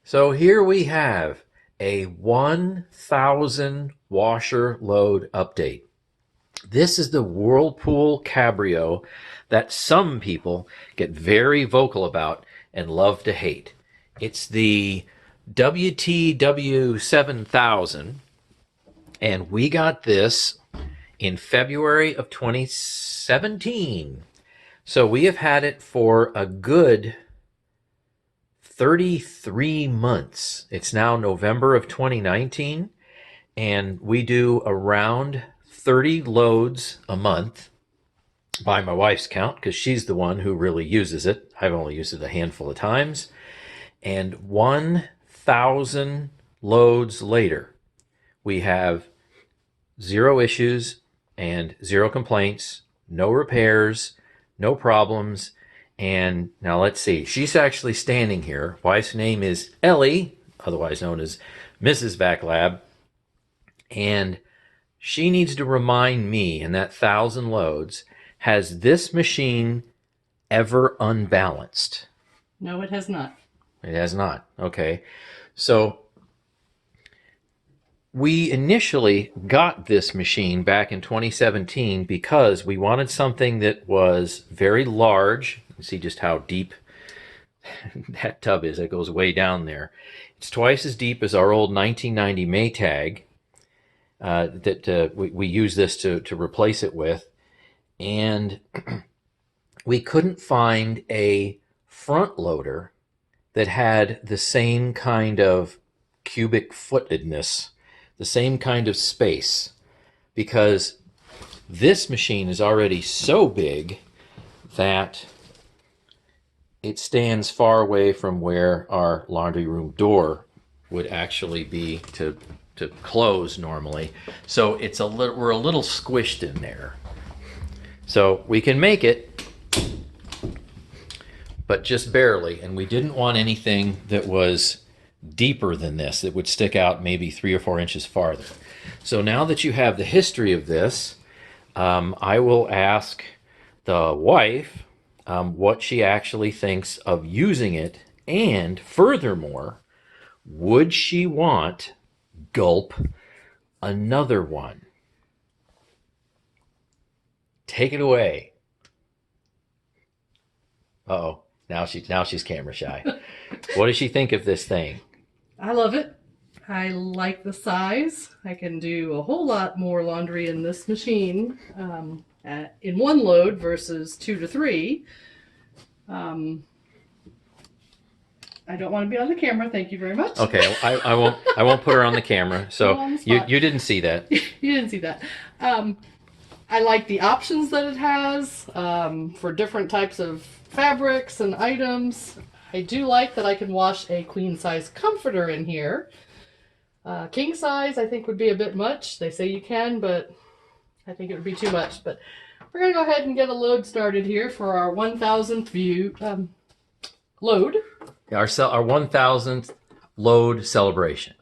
So here we have a 1,000 washer load update. This is the Whirlpool Cabrio that some people get very vocal about and love to hate. It's the WTW7000, and we got this in February of 2017. So we have had it for a good 33 months. It's now November of 2019, and we do around 30 loads a month by my wife's count, because she's the one who really uses it. I've only used it a handful of times. And 1,000 loads later, we have zero issues and zero complaints, no repairs, no problems. And now let's see, she's actually standing here. Wife's name is Ellie, otherwise known as Mrs. Backlab. And she needs to remind me, in that 1,000 loads, has this machine ever unbalanced? No, it has not. It has not. Okay. So we initially got this machine back in 2017 because we wanted something that was very large. You can see just how deep that tub is. It goes way down there. It's twice as deep as our old 1990 Maytag that we use this to replace it with. And we couldn't find a front loader that had the same kind of cubic footedness, the same kind of space, because this machine is already so big that it stands far away from where our laundry room door would actually be to close normally. So it's we're a little squished in there. So we can make it, but just barely. And we didn't want anything that was deeper than this, that would stick out maybe 3 or 4 inches farther. So now that you have the history of this, I will ask the wife what she actually thinks of using it, and furthermore, would she want, gulp, another one? Take it away. Uh-oh, now she's camera shy. What does she think of this thing? I love it. I like the size. I can do a whole lot more laundry in this machine in one load versus 2 to 3. I don't want to be on the camera. Thank you very much. Okay, I won't put her on the camera. So you didn't see that. You didn't see that. I like the options that it has for different types of fabrics and items. I do like that I can wash a queen size comforter in here. King size I think would be a bit much. They say you can, but I think it would be too much. But we're going to go ahead and get a load started here for our 1,000th view load. Our 1,000th load celebration.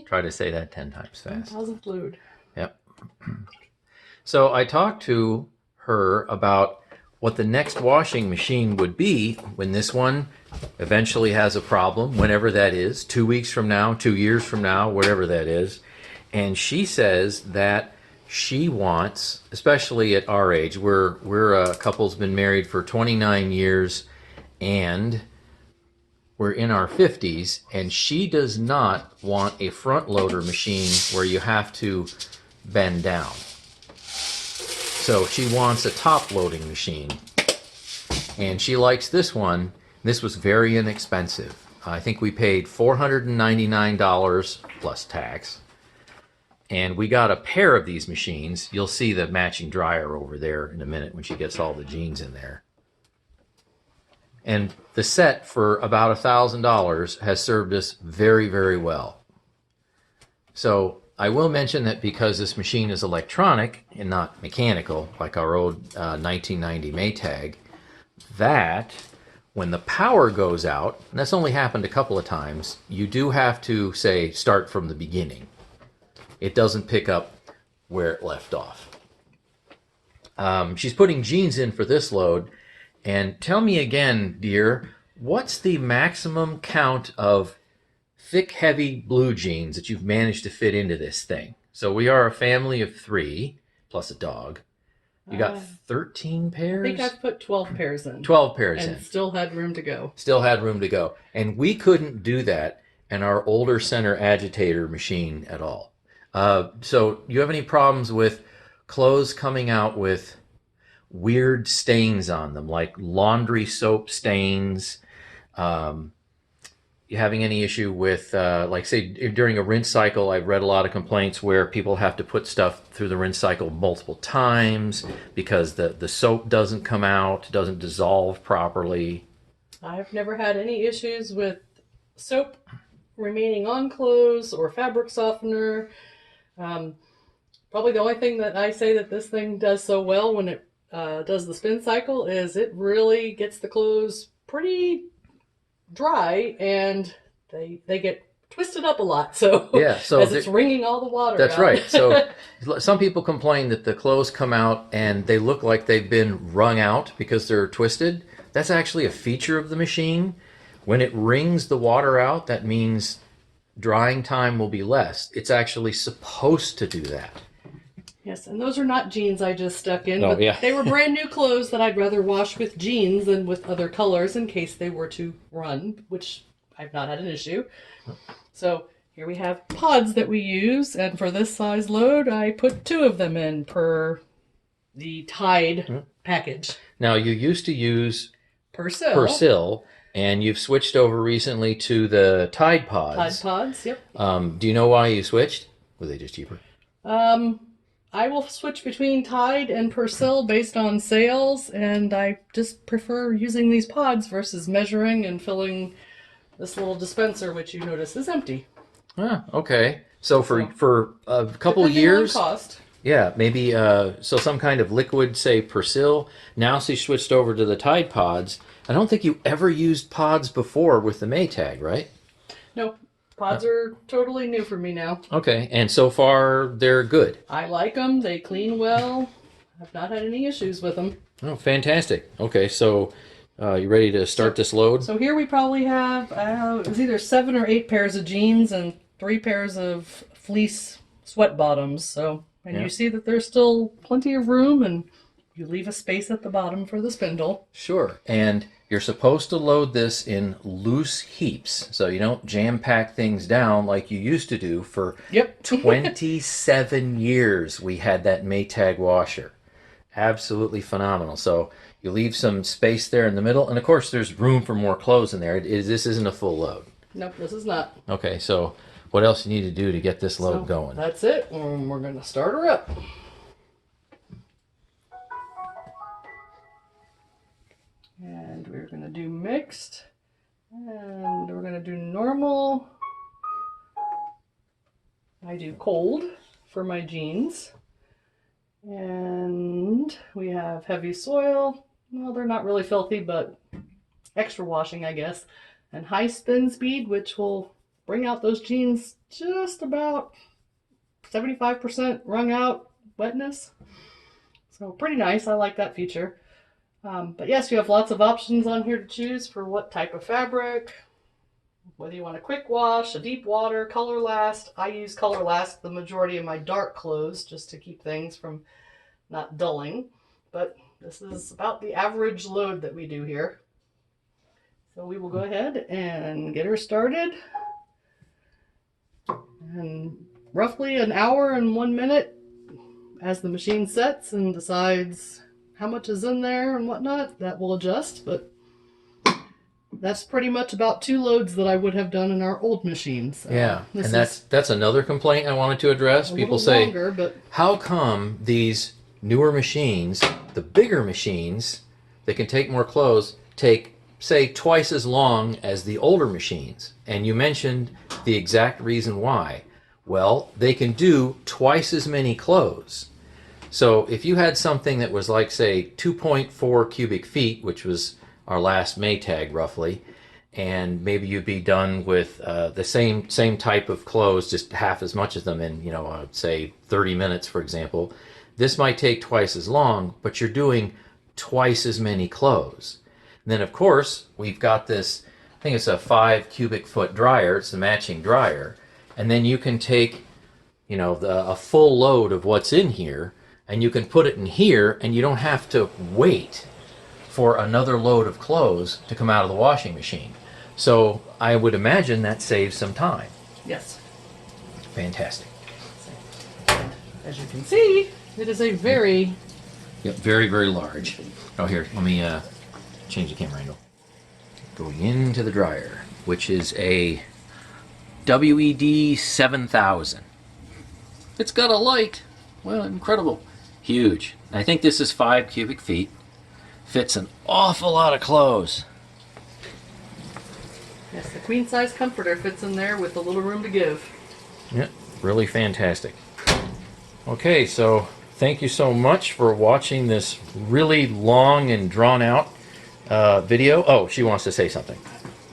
Try to say that 10 times fast. 1,000th load. Yep. So I talked to her about what the next washing machine would be when this one eventually has a problem, whenever that is, 2 weeks from now, 2 years from now, whatever that is. And she says that she wants, especially at our age, we're a couple's been married for 29 years and we're in our 50s, and she does not want a front loader machine where you have to bend down. So she wants a top loading machine, and she likes this one. This was very inexpensive. I think we paid $499 plus tax, and we got a pair of these machines. You'll see the matching dryer over there in a minute when she gets all the jeans in there. And the set for about $1,000 has served us very, very well. So I will mention that because this machine is electronic and not mechanical, like our old 1990 Maytag, that when the power goes out, and that's only happened a couple of times, you do have to, say, start from the beginning. It doesn't pick up where it left off. She's putting jeans in for this load. And tell me again, dear, what's the maximum count of thick, heavy blue jeans that you've managed to fit into this thing. So we are a family of 3 plus a dog. You got 13 I think pairs? I've put 12 pairs in. 12 pairs and in. still had room to go. Still had room to go. And we couldn't do that in our older center agitator machine at all. So you have any problems with clothes coming out with weird stains on them, like laundry soap stains? You having any issue with, like, say, during a rinse cycle? I've read a lot of complaints where people have to put stuff through the rinse cycle multiple times because the soap doesn't come out, doesn't dissolve properly. I've never had any issues with soap remaining on clothes or fabric softener. Probably the only thing that I say that this thing does so well when it does the spin cycle is it really gets the clothes pretty dry, and they get twisted up a lot. So yeah, so as it's wringing all the water that's out. right. So some people complain that the clothes come out and they look like they've been wrung out because they're twisted. That's actually a feature of the machine. When it wrings the water out, that means drying time will be less. It's actually supposed to do that. Yes, and those are not jeans I just stuck in, Oh, but yeah. they were brand new clothes that I'd rather wash with jeans than with other colors in case they were to run, which I've not had an issue. So here we have pods that we use, and for this size load, I put 2 of them in per the Tide package. Now, you used to use Persil. and you've switched over recently to the Tide Pods. Tide Pods, yep. Do you know why you switched? Were they just cheaper? I will switch between Tide and Persil based on sales, and I just prefer using these pods versus measuring and filling this little dispenser, which you notice is empty. Ah, okay. So for a couple Depending years, on cost. yeah, maybe so some kind of liquid, say Persil. Now she switched over to the Tide Pods. I don't think you ever used pods before with the Maytag, right? No, pods are totally new for me now. Okay, and so far they're good. I like them. They clean well. I've not had any issues with them. Oh, fantastic. Okay, so you ready to start this load? So here we probably have, it was either 7 or 8 pairs of jeans and 3 pairs of fleece sweat bottoms. So, and Yeah. you see that there's still plenty of room, and you leave a space at the bottom for the spindle. Sure. And you're supposed to load this in loose heaps, so you don't jam-pack things down like you used to do. For Yep. 27 years we had that Maytag washer. Absolutely phenomenal. So you leave some space there in the middle, and of course there's room for more clothes in there. This isn't a full load. Nope, this is not. Okay, so what else you need to do to get this load going? That's it. And we're going to start her up. And we're going to do mixed. And we're going to do normal. I do cold for my jeans. And we have heavy soil. Well, they're not really filthy, but extra washing, I guess. And high spin speed, which will bring out those jeans just about 75% wrung out wetness. So pretty nice. I like that feature. But yes, you have lots of options on here to choose for what type of fabric, whether you want a quick wash, a deep water, color last. I use color last the majority of my dark clothes just to keep things from not dulling. But this is about the average load that we do here. So we will go ahead and get her started. And roughly an hour and 1 minute as the machine sets and decides how much is in there and whatnot, that will adjust. But that's pretty much about 2 loads that I would have done in our old machines. Yeah, and that's another complaint I wanted to address. People say, longer, but how come these newer machines, the bigger machines that can take more clothes, take, say, twice as long as the older machines? And you mentioned the exact reason why. Well, they can do twice as many clothes. So if you had something that was like, say, 2.4 cubic feet, which was our last Maytag roughly, and maybe you'd be done with the same type of clothes, just half as much of them in, say 30 minutes, for example, this might take twice as long, but you're doing twice as many clothes. And then, of course, we've got this I think it's a 5 cubic foot dryer. It's the matching dryer. And then you can take, a full load of what's in here, and you can put it in here, and you don't have to wait for another load of clothes to come out of the washing machine. So I would imagine that saves some time. Yes. Fantastic. As you can see, it is a very... Yep, very, very large. Oh, here, let me change the camera angle. Going into the dryer, which is a WTW7000. It's got a light. Well, incredible. Huge. I think this is 5 cubic feet. Fits an awful lot of clothes. Yes, the queen size comforter fits in there with a little room to give. Yep, really fantastic. Okay, so thank you so much for watching this really long and drawn out video. Oh, she wants to say something.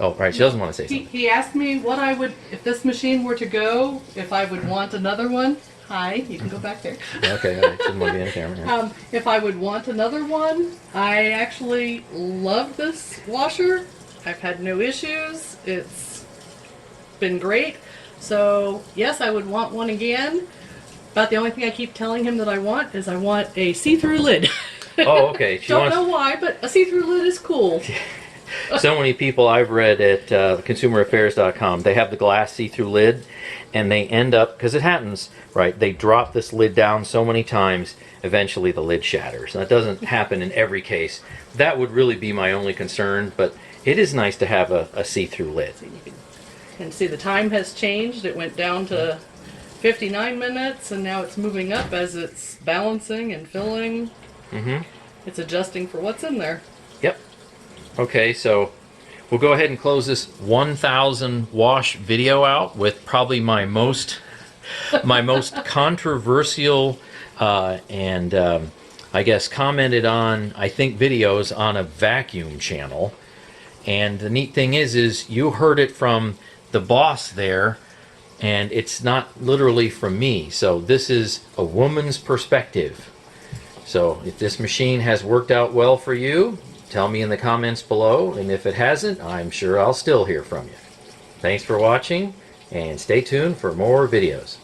Oh, right, she doesn't want to say something. He asked me what I would, if this machine were to go, if I would want another one. Hi, you can go back there. Okay, all right, she doesn't want to be in the camera. Yeah. If I would want another one, I actually love this washer. I've had no issues. It's been great. So yes, I would want one again. But the only thing I keep telling him that I want is I want a see-through lid. Oh, okay. Don't know why, but a see-through lid is cool. So many people I've read at consumeraffairs.com, they have the glass see-through lid, and they end up, because it happens, right, they drop this lid down so many times, eventually the lid shatters. And that doesn't happen in every case. That would really be my only concern, but it is nice to have a see-through lid. So you can see the time has changed. It went down to 59 minutes, and now it's moving up as it's balancing and filling. Mm-hmm. It's adjusting for what's in there. Yep. Okay, so we'll go ahead and close this 1,000 wash video out with probably my most controversial and I guess commented on, I think, videos on a vacuum channel. And the neat thing is you heard it from the boss there, and it's not literally from me. So this is a woman's perspective. So if this machine has worked out well for you, tell me in the comments below, and if it hasn't, I'm sure I'll still hear from you. Thanks for watching, and stay tuned for more videos.